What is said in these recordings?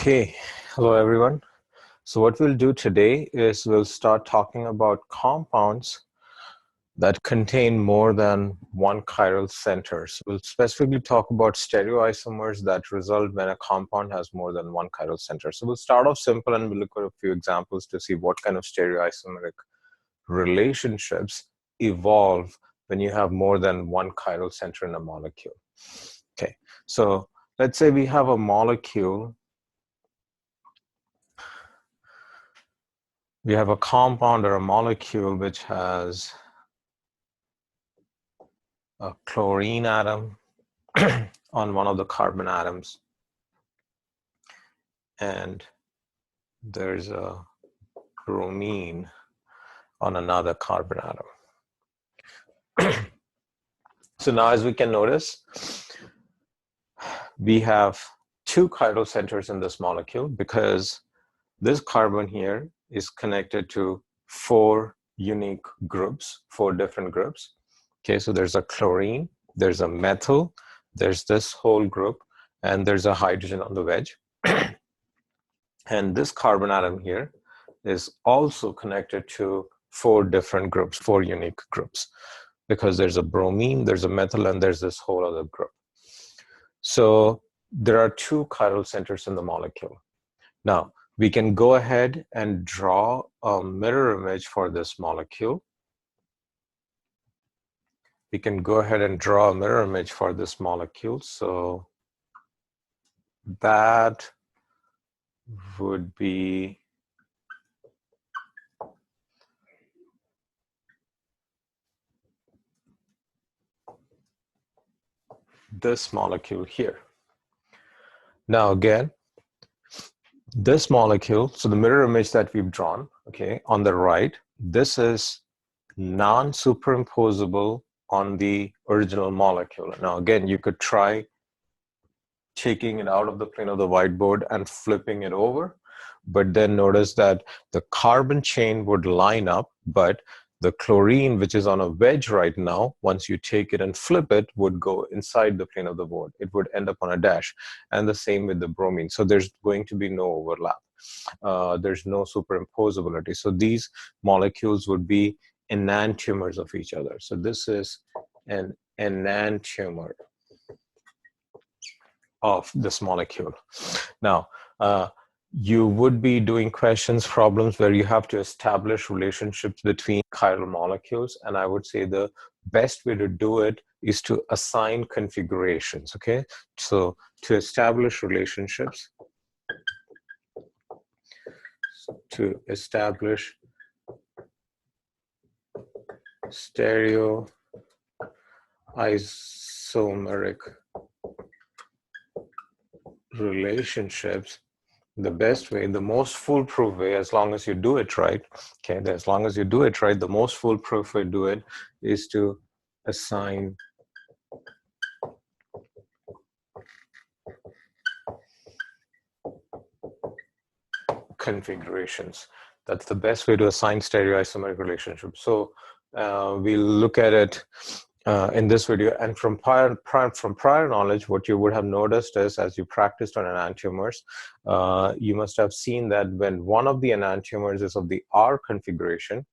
Okay, hello everyone. So what we'll do today is we'll start talking about compounds that contain more than one chiral center. So we'll specifically talk about stereoisomers that result when a compound has more than one chiral center. So we'll start off simple and we'll look at a few examples to see what kind of stereoisomeric relationships evolve when you have more than one chiral center in a molecule. Okay, so let's say we have a molecule. We have a compound or a molecule which has a chlorine atom on one of the carbon atoms, and there's a bromine on another carbon atom. So now, as we can notice, we have two chiral centers in this molecule because this carbon here is connected to four unique groups, four different groups. Okay, so there's a chlorine, there's a methyl, there's this whole group, and there's a hydrogen on the wedge. And this carbon atom here is also connected to four different groups, four unique groups, because there's a bromine, there's a methyl, and there's this whole other group. So there are two chiral centers in the molecule. Now, we can go ahead and draw a mirror image for this molecule. We can go ahead and draw a mirror image for this molecule. So that would be this molecule here. Now again, this molecule, so the mirror image that we've drawn, okay, on the right, this is non-superimposable on the original molecule. Now again, you could try taking it out of the plane of the whiteboard and flipping it over, but then notice that the carbon chain would line up, but the chlorine, which is on a wedge right now, once you take it and flip it, would go inside the plane of the board. It would end up on a dash, and the same with the bromine. So there's going to be no overlap. There's no superimposability. So these molecules would be enantiomers of each other. So this is an enantiomer of this molecule. Now, you would be doing questions, problems where you have to establish relationships between chiral molecules, and I would say the best way to do it is to assign configurations, okay? So to establish relationships, to establish stereoisomeric relationships, the best way, the most foolproof way, as long as you do it right, okay, as long as you do it right, the most foolproof way to do it is to assign configurations. That's the best way to assign stereoisomeric relationships. So we'll look at it in this video, and from prior knowledge, what you would have noticed is, as you practiced on enantiomers, you must have seen that when one of the enantiomers is of the R configuration,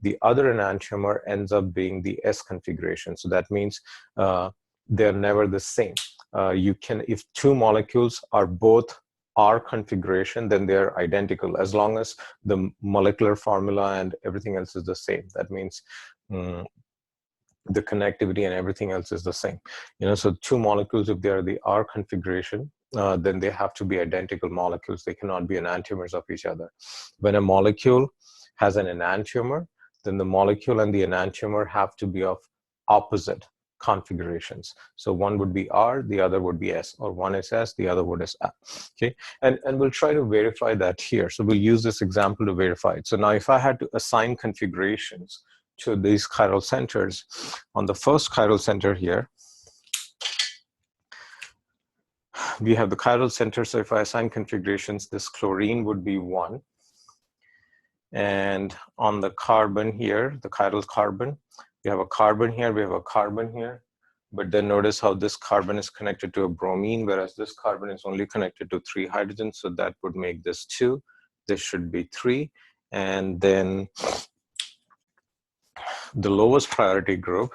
the other enantiomer ends up being the S configuration. So that means they're never the same. You can, if two molecules are both R configuration, then they're identical as long as the molecular formula and everything else is the same. That means the connectivity and everything else is the same. You know, so two molecules, if they are the R configuration, then they have to be identical molecules. They cannot be enantiomers of each other. When a molecule has an enantiomer, then the molecule and the enantiomer have to be of opposite configurations. So one would be R, the other would be S, or one is S, the other would is A. Okay, and we'll try to verify that here. So we'll use this example to verify it. So now if I had to assign configurations to these chiral centers, on the first chiral center here, we have the chiral center. So if I assign configurations, this chlorine would be 1. And on the carbon here, the chiral carbon, we have a carbon here, we have a carbon here, but then notice how this carbon is connected to a bromine, whereas this carbon is only connected to 3 hydrogens. So that would make this 2. This should be 3. And then the lowest priority group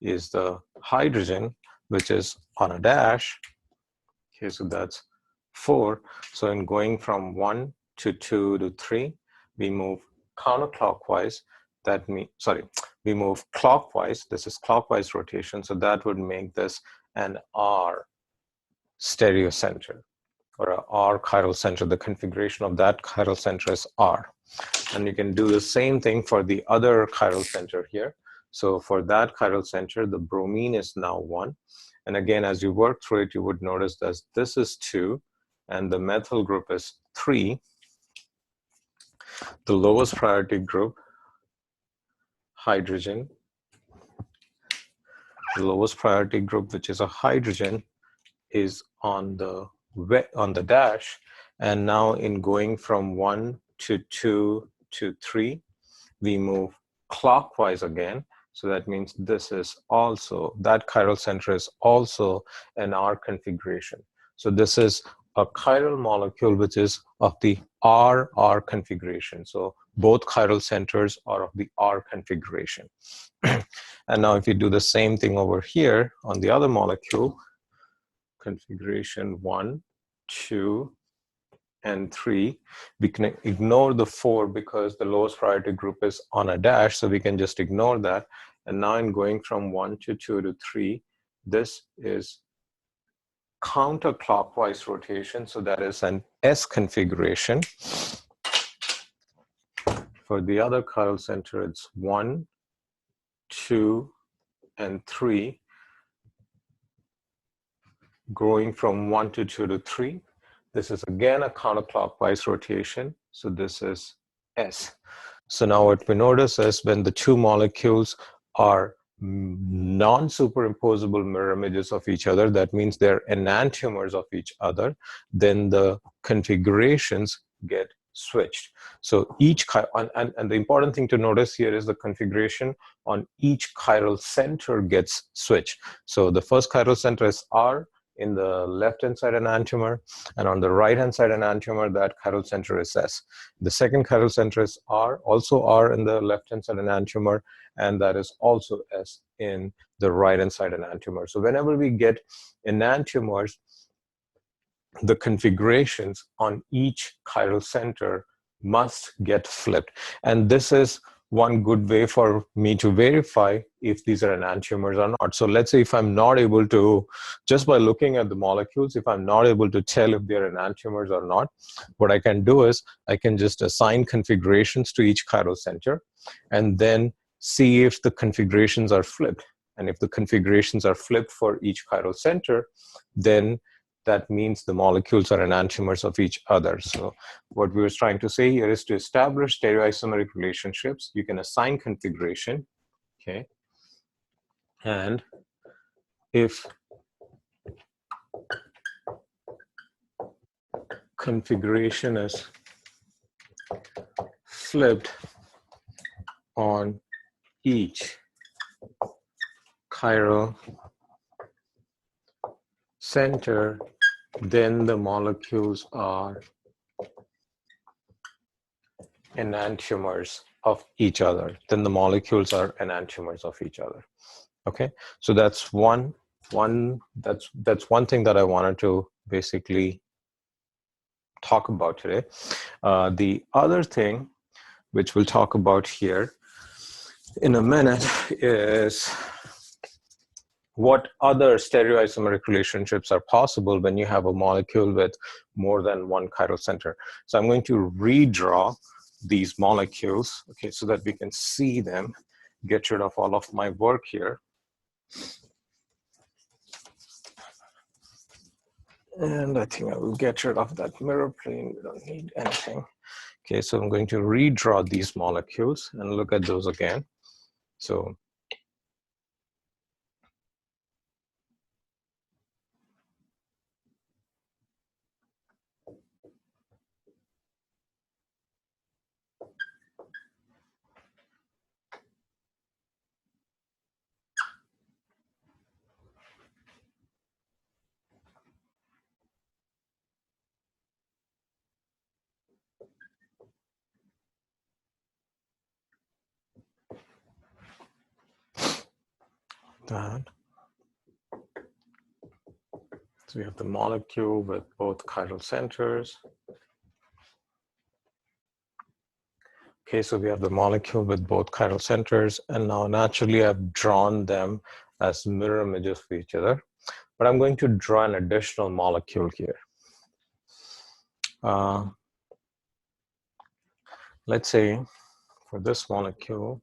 is the hydrogen, which is on a dash. Okay, so that's 4. So in going from 1 to 2 to 3, we move counterclockwise. That means, sorry, we move clockwise. This is clockwise rotation. So that would make this an R stereocenter or a R chiral center. The configuration of that chiral center is R. And you can do the same thing for the other chiral center here. So for that chiral center, the bromine is now 1. And again, as you work through it, you would notice that this is 2 and the methyl group is 3. The lowest priority group, hydrogen, the lowest priority group, which is a hydrogen, is on the dash. And now in going from 1 to 2 to 3, we move clockwise again. So that means this is also, that chiral center is also an R configuration. So this is a chiral molecule which is of the R configuration. So both chiral centers are of the R configuration. And now if you do the same thing over here on the other molecule, configuration 1, 2, and 3, we can ignore the 4 because the lowest priority group is on a dash, so we can just ignore that. And now in going from 1 to 2 to 3, this is counterclockwise rotation, so that is an S configuration. For the other chiral center, it's 1, 2, and 3. Going from 1 to 2 to 3, this is again a counterclockwise rotation, so this is S. So now what we notice is when the two molecules are non-superimposable mirror images of each other, that means they're enantiomers of each other, then the configurations get switched. So each, and the important thing to notice here is the configuration on each chiral center gets switched. So the first chiral center is R, in the left-hand side enantiomer, and on the right-hand side enantiomer, that chiral center is S. The second chiral center is R, also R in the left-hand side enantiomer, and that is also S in the right-hand side enantiomer. So whenever we get enantiomers, the configurations on each chiral center must get flipped. And this is one good way for me to verify if these are enantiomers or not. So let's say if I'm not able to, just by looking at the molecules, if I'm not able to tell if they're enantiomers or not, what I can do is I can just assign configurations to each chiral center and then see if the configurations are flipped. And if the configurations are flipped for each chiral center, then that means the molecules are enantiomers of each other. So what we were trying to say here is to establish stereoisomeric relationships, you can assign configuration, okay? And if configuration is flipped on each chiral center, then the molecules are enantiomers of each other. Then the molecules are enantiomers of each other. Okay, so that's one thing that I wanted to basically talk about today. The other thing, which we'll talk about here in a minute, is what other stereoisomeric relationships are possible when you have a molecule with more than one chiral center. So I'm going to redraw these molecules, okay, so that we can see them, get rid of all of my work here. And I think I will get rid of that mirror plane. We don't need anything. Okay, so I'm going to redraw these molecules and look at those again. So that. So we have the molecule with both chiral centers. Okay, so we have the molecule with both chiral centers, and now naturally I've drawn them as mirror images of each other, but I'm going to draw an additional molecule here. Let's say for this molecule,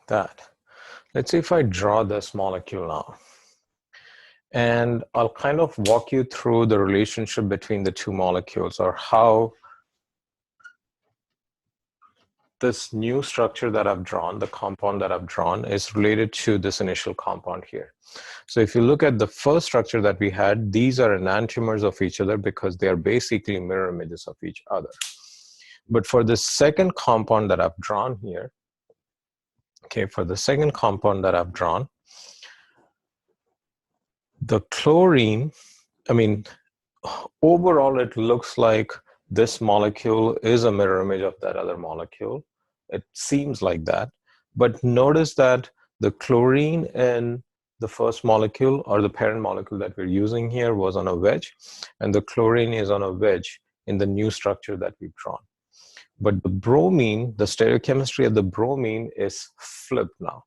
that. Let's see if I draw this molecule now. And I'll kind of walk you through the relationship between the two molecules, or how this new structure that I've drawn, the compound that I've drawn, is related to this initial compound here. So if you look at the first structure that we had, these are enantiomers of each other because they are basically mirror images of each other. But for the second compound that I've drawn here, okay, for the second compound that I've drawn, the chlorine, overall it looks like this molecule is a mirror image of that other molecule. It seems like that. But notice that the chlorine in the first molecule, or the parent molecule that we're using here, was on a wedge, and the chlorine is on a wedge in the new structure that we've drawn. But the bromine, the stereochemistry of the bromine is flipped now.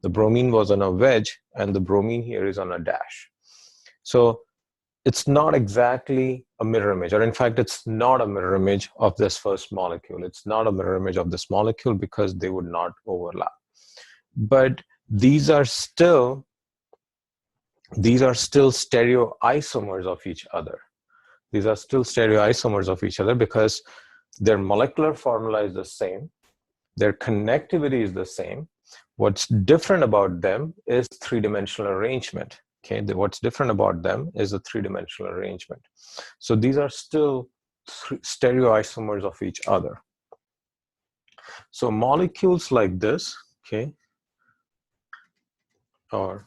The bromine was on a wedge, and the bromine here is on a dash. So it's not exactly a mirror image, or in fact, it's not a mirror image of this first molecule. It's not a mirror image of this molecule because they would not overlap. But these are still stereoisomers of each other. These are still stereoisomers of each other because their molecular formula is the same. Their connectivity is the same. What's different about them is three-dimensional arrangement. Okay, what's different about them is a three-dimensional arrangement. So these are still stereoisomers of each other. So molecules like this, okay, or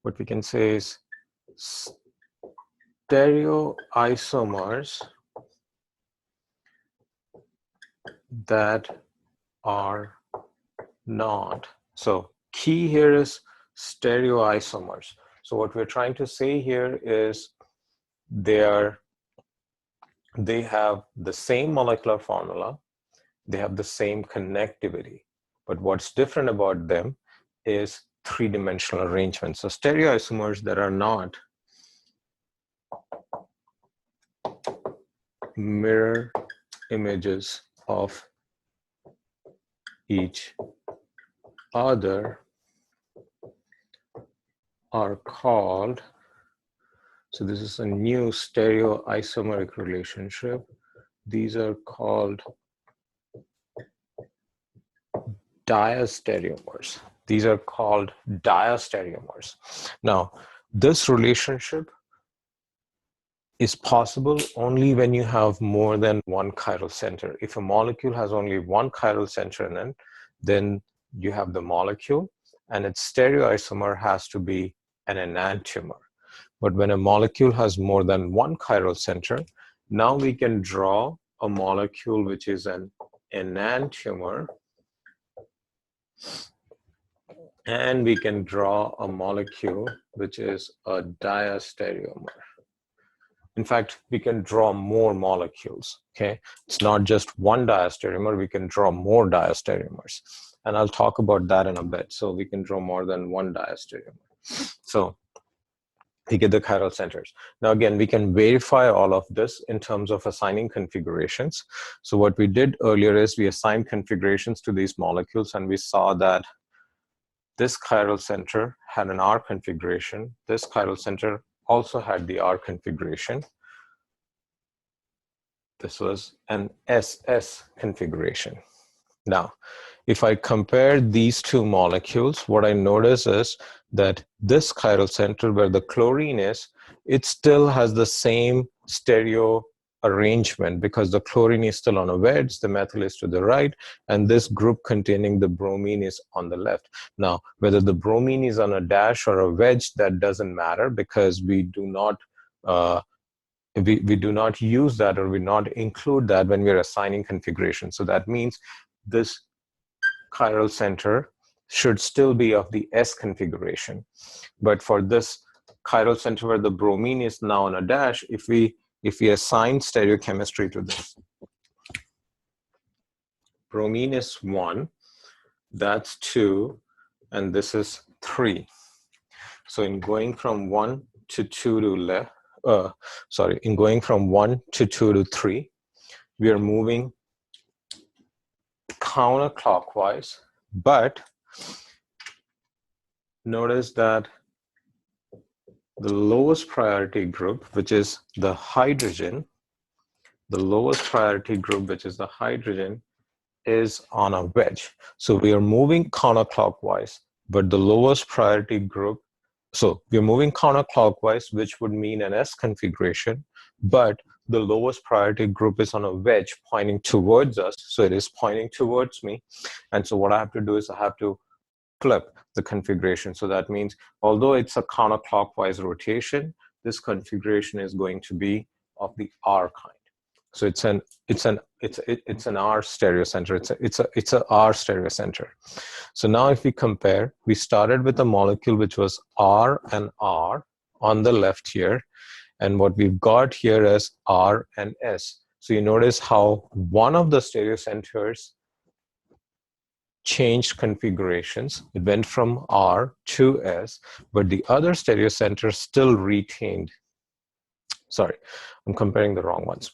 what we can say is stereoisomers that are not. So key here is stereoisomers. So what we're trying to say here is they have the same molecular formula, they have the same connectivity, but what's different about them is three-dimensional arrangement. So stereoisomers that are not mirror images of each other are called, so this is a new stereoisomeric relationship. These are called diastereomers. These are called diastereomers. Now, this relationship is possible only when you have more than one chiral center. If a molecule has only one chiral center in it, then you have the molecule, and its stereoisomer has to be an enantiomer. But when a molecule has more than one chiral center, now we can draw a molecule which is an enantiomer, and we can draw a molecule which is a diastereomer. In fact, we can draw more molecules, okay? It's not just one diastereomer, we can draw more diastereomers. And I'll talk about that in a bit. So we can draw more than one diastereomer. So we get the chiral centers. Now again, we can verify all of this in terms of assigning configurations. So what we did earlier is we assigned configurations to these molecules, and we saw that this chiral center had an R configuration. This chiral center also had the R configuration. This was an SS configuration. Now, if I compare these two molecules, what I notice is that this chiral center where the chlorine is, it still has the same stereoisomeric arrangement because the chlorine is still on a wedge, the methyl is to the right, and this group containing the bromine is on the left. Now, whether the bromine is on a dash or a wedge, that doesn't matter because we do not we do not use that, or we not include that when we're assigning configuration. So that means this chiral center should still be of the S configuration. But for this chiral center where the bromine is now on a dash, if we assign stereochemistry to this, bromine is 1, that's 2, and this is 3. So in going from 1 to 2 to left, in going from 1 to 2 to 3, we are moving counterclockwise, but notice that the lowest priority group, which is the hydrogen, is on a wedge. So we are moving counterclockwise, but the lowest priority group, so we're moving counterclockwise, which would mean an S configuration, but the lowest priority group is on a wedge pointing towards us. So it is pointing towards me. And so what I have to do is I have to flip the configuration. So that means although it's a counterclockwise rotation, this configuration is going to be of the R kind. So it's an R stereocenter. It's a R stereocenter. So now if we compare, we started with a molecule which was R and R on the left here, and what we've got here is R and S. So you notice how one of the stereocenters changed configurations. It went from R to S, but the other stereocenter still retained. Sorry, I'm comparing the wrong ones.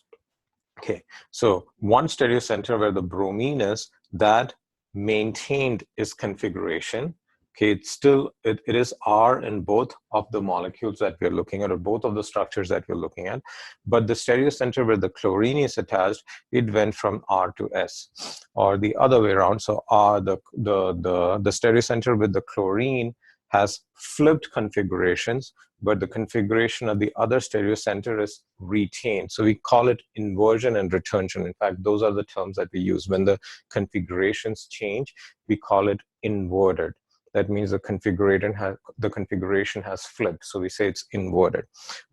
Okay, so one stereocenter where the bromine is, that maintained its configuration. Okay, it is R in both of the molecules that we're looking at, or both of the structures that we're looking at. But the stereocenter where the chlorine is attached, it went from R to S, or the other way around. So the stereocenter with the chlorine has flipped configurations, but the configuration of the other stereocenter is retained. So we call it inversion and retention. In fact, those are the terms that we use. When the configurations change, we call it inverted. That means the configuration has flipped. So we say it's inverted.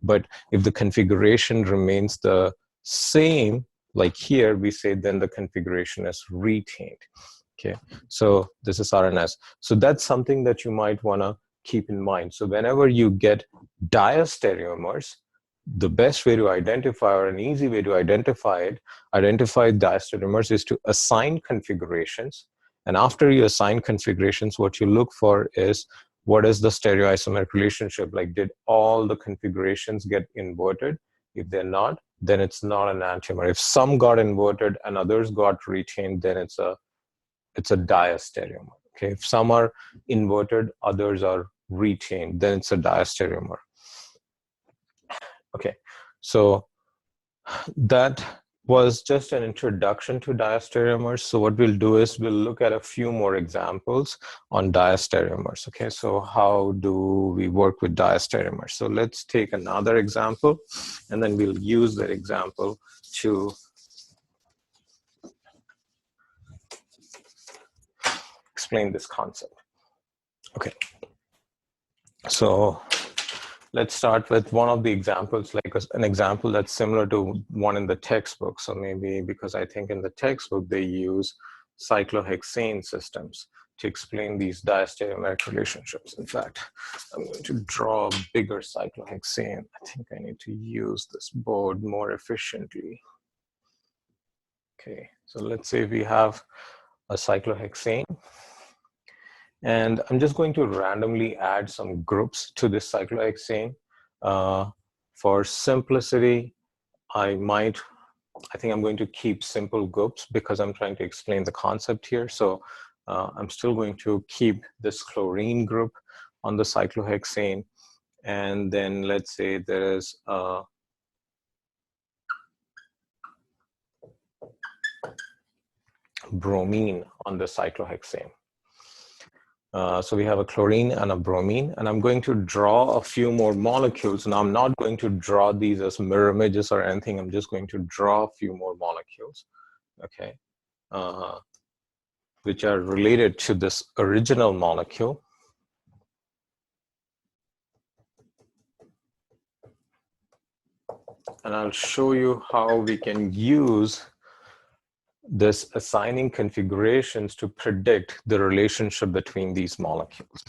But if the configuration remains the same, like here, we say then the configuration is retained. Okay, so this is RNS. So that's something that you might want to keep in mind. So whenever you get diastereomers, the best way to identify, or an easy way to identify diastereomers, is to assign configurations. And after you assign configurations, what you look for is what is the stereoisomeric relationship? Like, did all the configurations get inverted? If they're not, then it's not an enantiomer. If some got inverted and others got retained, then it's a diastereomer. Okay, if some are inverted, others are retained, then it's a diastereomer. Okay, so that was just an introduction to diastereomers. So what we'll do is we'll look at a few more examples on diastereomers. Okay, so how do we work with diastereomers? So let's take another example, and then we'll use that example to explain this concept. Okay, so let's start with one of the examples, like an example that's similar to one in the textbook. So maybe because I think in the textbook they use cyclohexane systems to explain these diastereomeric relationships. In fact, I'm going to draw a bigger cyclohexane. I think I need to use this board more efficiently. Okay, so let's say we have a cyclohexane. And I'm just going to randomly add some groups to this cyclohexane. For simplicity, I think I'm going to keep simple groups because I'm trying to explain the concept here. So I'm still going to keep this chlorine group on the cyclohexane. And then let's say there is bromine on the cyclohexane. So we have a chlorine and a bromine, and I'm going to draw a few more molecules. Now I'm not going to draw these as mirror images or anything. I'm just going to draw a few more molecules, okay, which are related to this original molecule. And I'll show you how we can use this assigning configurations to predict the relationship between these molecules.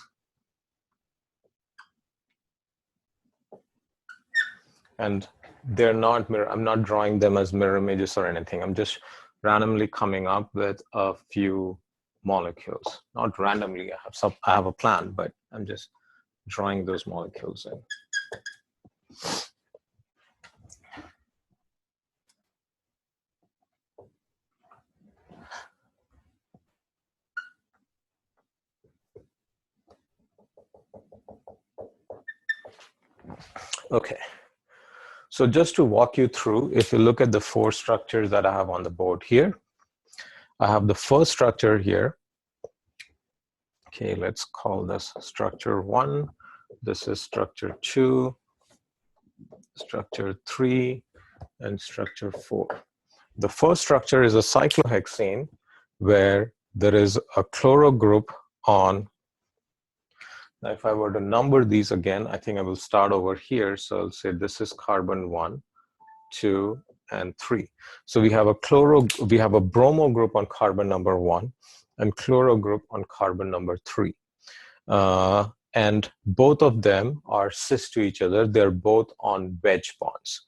And they're not mirror, I'm not drawing them as mirror images or anything. I'm just randomly coming up with a few molecules. Not randomly, I have a plan, but I'm just drawing those molecules in. Okay. So just to walk you through, if you look at the 4 structures that I have on the board here, I have the first structure here. Okay, let's call this structure 1. This is structure 2, structure 3, and structure 4. The first structure is a cyclohexane where there is a chloro group on. Now, if I were to number these again, I think I will start over here. So I'll say this is carbon 1, 2, and 3. So we have a bromo group on carbon number 1 and chloro group on carbon number 3. And both of them are cis to each other. They're both on wedge bonds.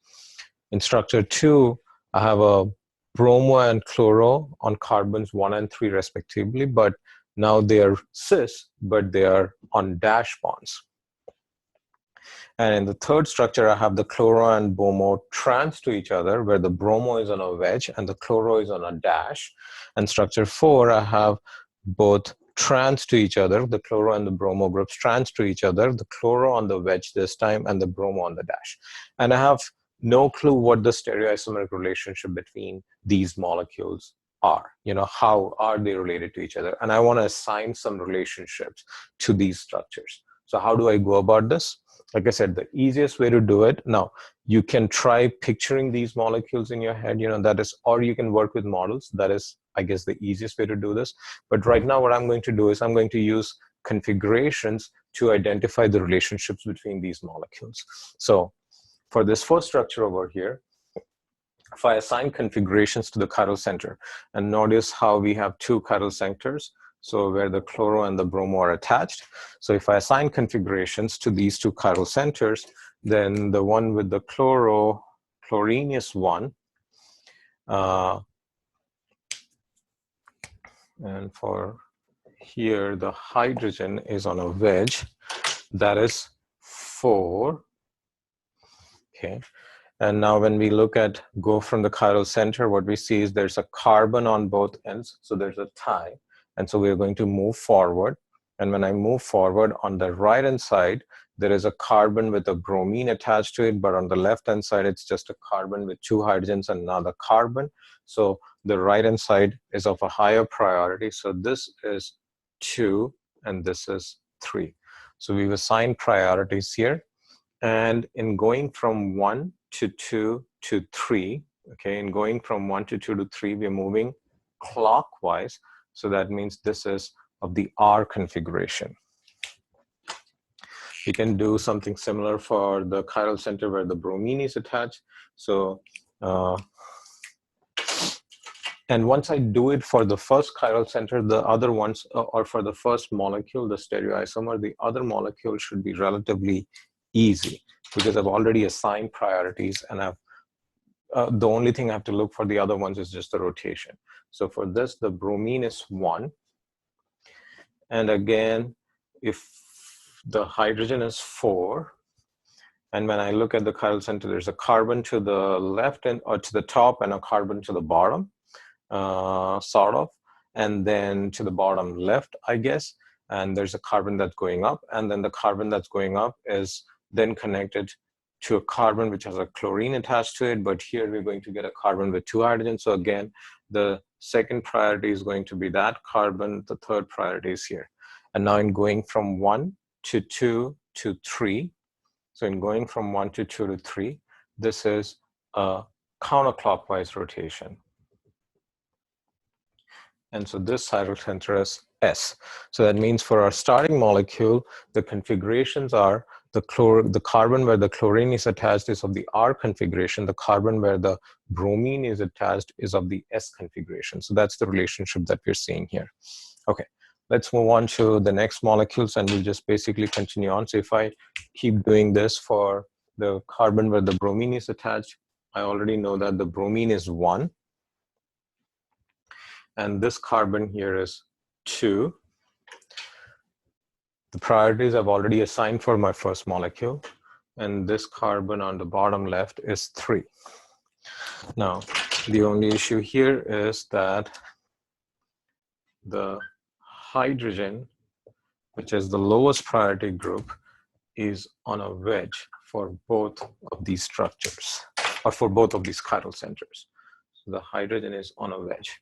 In structure 2, I have a bromo and chloro on carbons 1 and 3 respectively, but now they are cis, but they are on dash bonds. And in the third structure, I have the chloro and bromo trans to each other, where the bromo is on a wedge and the chloro is on a dash. And structure 4, I have both trans to each other, the chloro and the bromo groups trans to each other, the chloro on the wedge this time and the bromo on the dash. And I have no clue what the stereoisomeric relationship between these molecules are. You know, how are they related to each other? And I want to assign some relationships to these structures. So how do I go about this? Like I said, the easiest way to do it, now you can try picturing these molecules in your head, you know, that is, or you can work with models. That is, I guess, the easiest way to do this. But right now what I'm going to do is I'm going to use configurations to identify the relationships between these molecules. So for this first structure over here, if I assign configurations to the chiral center, and notice how we have 2 chiral centers, so where the chloro and the bromo are attached. So if I assign configurations to these 2 chiral centers, then the one with the chlorine is 1. And for here, the hydrogen is on a wedge, that is 4. Okay. And now when we look at go from the chiral center, what we see is there's a carbon on both ends. So there's a tie. And so we're going to move forward. And when I move forward, on the right hand side, there is a carbon with a bromine attached to it. But on the left hand side, it's just a carbon with 2 hydrogens and another carbon. So the right hand side is of a higher priority. So this is 2 and this is 3. So we've assigned priorities here. And in going from 1 to 2 to 3, okay, in going from 1 to 2 to 3, we're moving clockwise. So that means this is of the R configuration. You can do something similar for the chiral center where the bromine is attached. So, and once I do it for the first chiral center, the other ones, or for the first molecule, the stereoisomer, the other molecule should be relatively easy because I've already assigned priorities and I've the only thing I have to look for the other ones is just the rotation. So for this, the bromine is 1. And again, if the hydrogen is 4, and when I look at the chiral center, there's a carbon to the left and or to the top and a carbon to the bottom, sort of, and then to the bottom left, I guess. And there's a carbon that's going up, and then the carbon that's going up is then connected to a carbon which has a chlorine attached to it, but here we're going to get a carbon with 2 hydrogens. So again, the second priority is going to be that carbon, the third priority is here. And now in going from 1 to 2 to 3, so in going from 1 to 2 to 3, this is a counterclockwise rotation. And so this chiral center is S. So that means for our starting molecule, the configurations are the carbon where the chlorine is attached is of the R configuration. The carbon where the bromine is attached is of the S configuration. So that's the relationship that we're seeing here. Okay, let's move on to the next molecules and we'll just basically continue on. So if I keep doing this for the carbon where the bromine is attached, I already know that the bromine is 1. And this carbon here is 2. The priorities I've already assigned for my first molecule. And this carbon on the bottom left is 3. Now, the only issue here is that the hydrogen, which is the lowest priority group, is on a wedge for both of these structures, or for both of these chiral centers. So the hydrogen is on a wedge.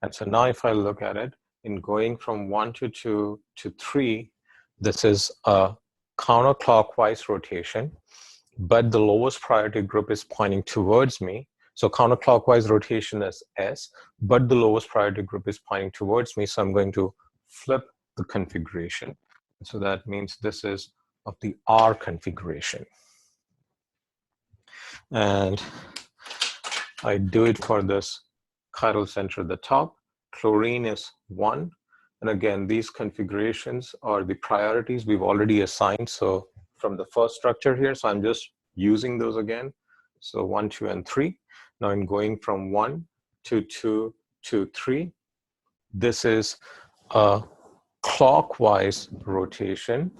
And so now if I look at it, in going from 1 to 2 to 3, this is a counterclockwise rotation, but the lowest priority group is pointing towards me. So counterclockwise rotation is S, but the lowest priority group is pointing towards me. So I'm going to flip the configuration. So that means this is of the R configuration. And I do it for this chiral center at the top. Chlorine is 1. And again, these configurations are the priorities we've already assigned. So from the first structure here, so I'm just using those again. So 1, 2, and 3. Now in going from 1 to 2 to 3, this is a clockwise rotation,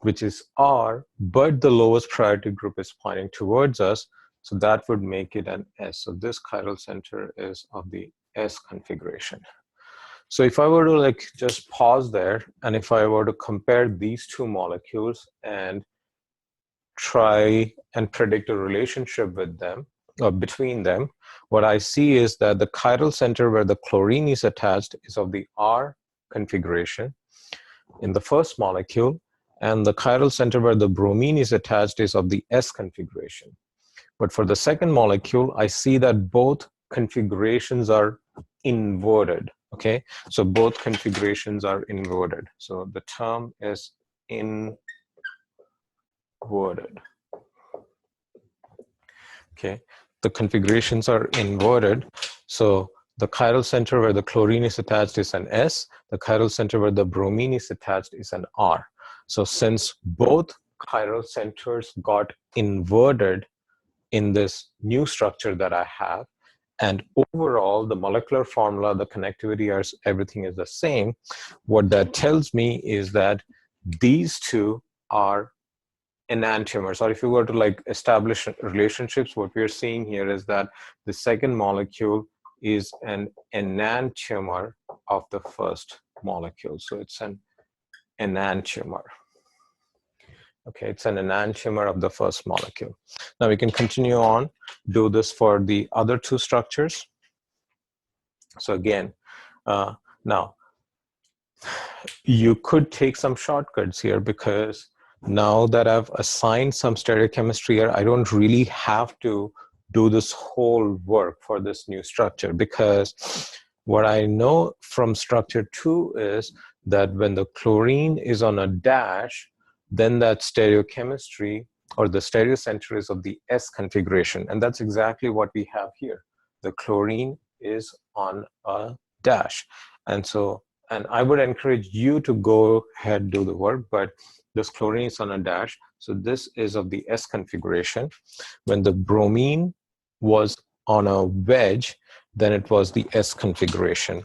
which is R, but the lowest priority group is pointing towards us. So that would make it an S. So this chiral center is of the S configuration. So if I were to like just pause there, and if I were to compare these two molecules and try and predict a relationship with them, or between them, what I see is that the chiral center where the chlorine is attached is of the R configuration in the first molecule, and the chiral center where the bromine is attached is of the S configuration. But for the second molecule, I see that both configurations are inverted, okay? So both configurations are inverted. So the term is inverted, okay? The configurations are inverted. So the chiral center where the chlorine is attached is an S. The chiral center where the bromine is attached is an R. So since both chiral centers got inverted in this new structure that I have, and overall the molecular formula, the connectivity, everything is the same, what that tells me is that these two are enantiomers. Or if you were to like establish relationships, what we're seeing here is that the second molecule is an enantiomer of the first molecule. So it's an enantiomer. Okay, it's an enantiomer of the first molecule. Now we can continue on, do this for the other two structures. So again, now you could take some shortcuts here, because now that I've assigned some stereochemistry here, I don't really have to do this whole work for this new structure, because what I know from structure 2 is that when the chlorine is on a dash, then that stereochemistry or the stereocenter is of the S configuration. And that's exactly what we have here. The chlorine is on a dash. And so, and I would encourage you to go ahead and do the work, but this chlorine is on a dash. So this is of the S configuration. When the bromine was on a wedge, then it was the S configuration.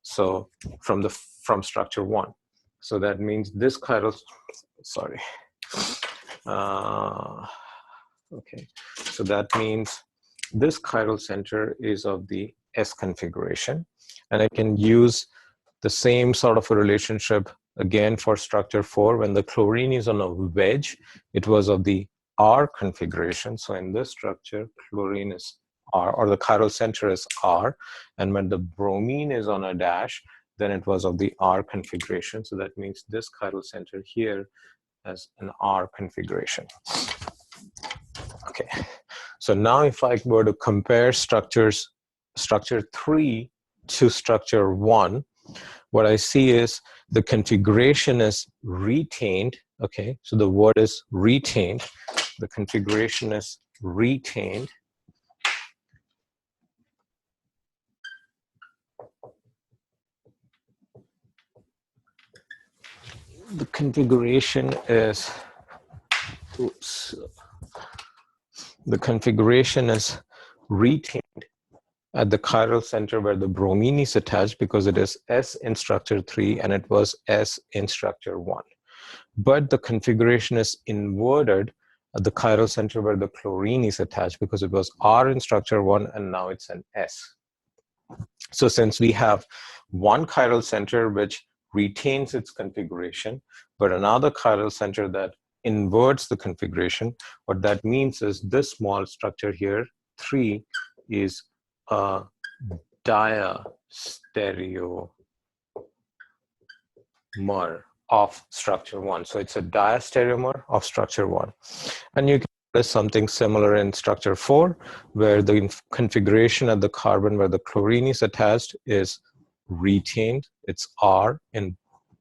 So from structure 1. So that means this chiral, sorry. Okay, so that means this chiral center is of the S configuration. And I can use the same sort of a relationship again for structure 4. When the chlorine is on a wedge, it was of the R configuration. So in this structure, chlorine is R, or the chiral center is R. And when the bromine is on a dash, then it was of the R configuration. So that means this chiral center here has an R configuration. Okay, so now if I were to compare structure 3 to structure 1, what I see is the configuration is retained. Okay, so the word is retained. The configuration is retained. The configuration is, oops, the configuration is retained at the chiral center where the bromine is attached, because it is S in structure 3 and it was S in structure 1. But the configuration is inverted at the chiral center where the chlorine is attached, because it was R in structure 1 and now it's an S. So since we have one chiral center which retains its configuration, but another chiral center that inverts the configuration, what that means is this small structure here, 3, is a diastereomer of structure 1. So it's a diastereomer of structure 1. And you can notice something similar in structure 4, where the configuration at the carbon where the chlorine is attached is retained. It's R in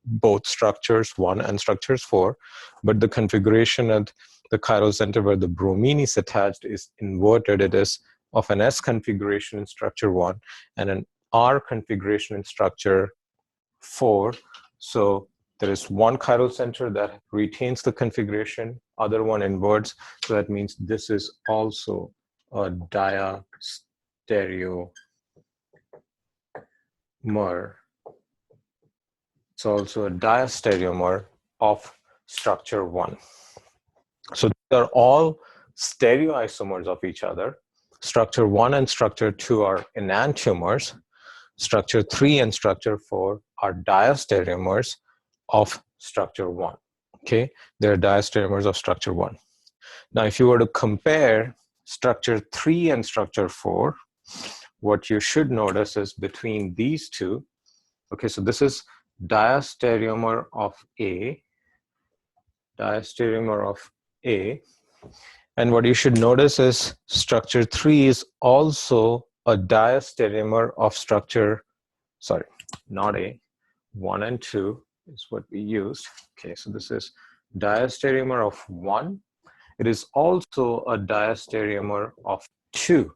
both structures 1 and structures 4, but the configuration at the chiral center where the bromine is attached is inverted. It is of an S configuration in structure 1 and an R configuration in structure 4. So there is one chiral center that retains the configuration, other one inverts. So that means this is also a diastereomer. It's also a diastereomer of structure 1. So they are all stereoisomers of each other. Structure 1 and structure 2 are enantiomers. Structure 3 and structure 4 are diastereomers of structure 1. Okay, they're diastereomers of structure 1. Now, if you were to compare structure 3 and structure 4, what you should notice is between these two, okay, so this is diastereomer of A, diastereomer of A, and what you should notice is structure 3 is also a diastereomer of structure, sorry, not A, 1 and 2 is what we used. Okay, so this is diastereomer of 1. It is also a diastereomer of 2,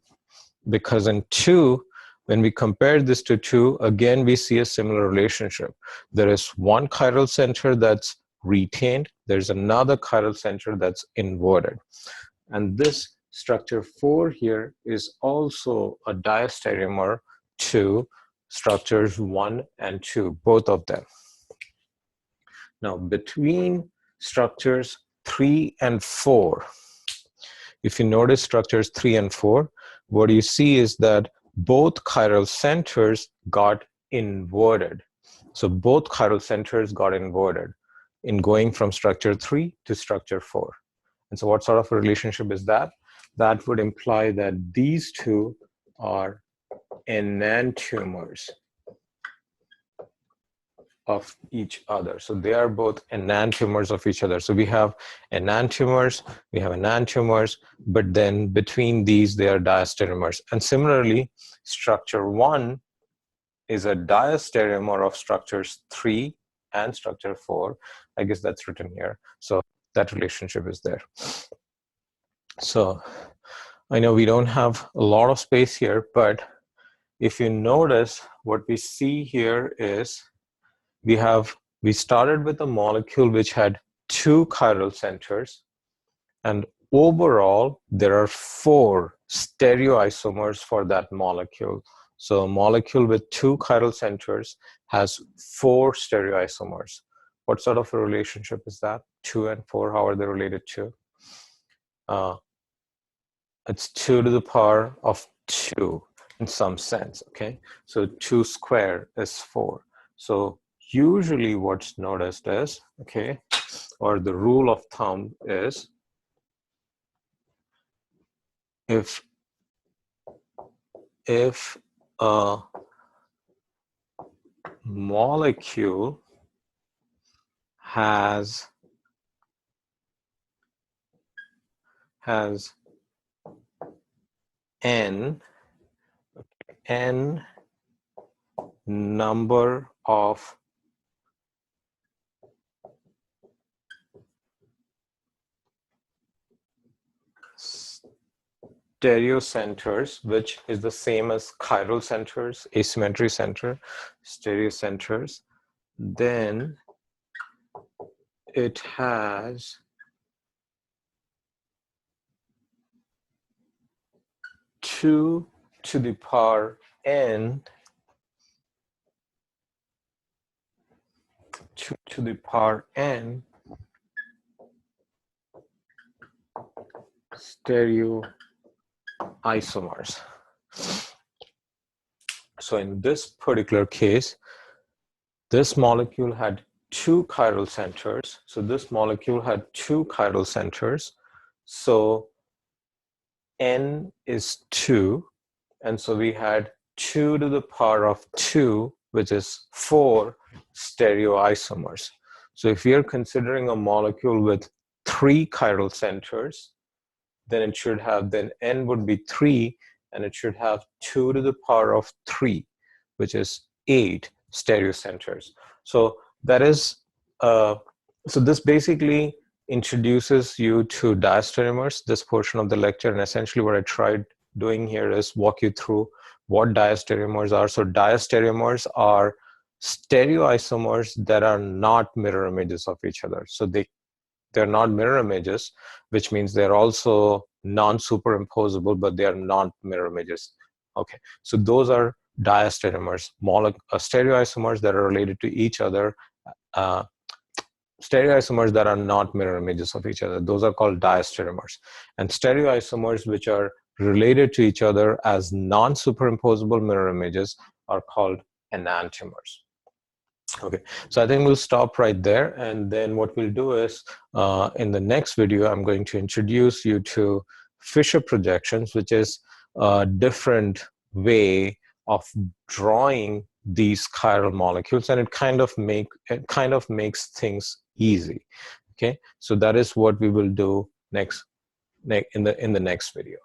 because in 2, when we compare this to 2, again, we see a similar relationship. There is one chiral center that's retained. There's another chiral center that's inverted. And this structure 4 here is also a diastereomer to structures 1 and 2, both of them. Now, between structures 3 and 4, if you notice structures 3 and 4, what you see is that both chiral centers got inverted. So both chiral centers got inverted in going from structure 3 to structure 4. And so what sort of a relationship is that? That would imply that these two are enantiomers of each other. So they are both enantiomers of each other. So we have enantiomers, but then between these, they are diastereomers. And similarly, structure 1 is a diastereomer of structures 3 and structure 4. I guess that's written here. So that relationship is there. So I know we don't have a lot of space here, but if you notice, what we see here is we started with a molecule which had 2 chiral centers, and overall there are 4 stereoisomers for that molecule. So a molecule with 2 chiral centers has 4 stereoisomers. What sort of a relationship is that? 2 and 4, how are they related to? It's 2 to the power of 2 in some sense, okay? So 2 squared is 4. So usually what's noticed is, okay, or the rule of thumb is, if a molecule has n number of stereocenters, which is the same as chiral centers, asymmetry center, stereocenters, then it has 2 to the power n 2 to the power n stereoisomers. So in this particular case, this molecule had 2 chiral centers. So this molecule had 2 chiral centers. So n is 2. And so we had 2 to the power of 2, which is 4 stereoisomers. So if we are considering a molecule with 3 chiral centers, then it should have, then n would be 3, and it should have 2 to the power of 3, which is 8 stereocenters. So that is, so this basically introduces you to diastereomers, this portion of the lecture, and essentially what I tried doing here is walk you through what diastereomers are. So diastereomers are stereoisomers that are not mirror images of each other. So they're not mirror images, which means they're also non-superimposable, but they are not mirror images. Okay, so those are diastereomers, stereoisomers that are related to each other, stereoisomers that are not mirror images of each other. Those are called diastereomers. And stereoisomers which are related to each other as non-superimposable mirror images are called enantiomers. Okay, so I think we'll stop right there, and then what we'll do is in the next video I'm going to introduce you to Fisher projections, which is a different way of drawing these chiral molecules, and it kind of makes things easy. Okay, so that is what we will do next in the next video.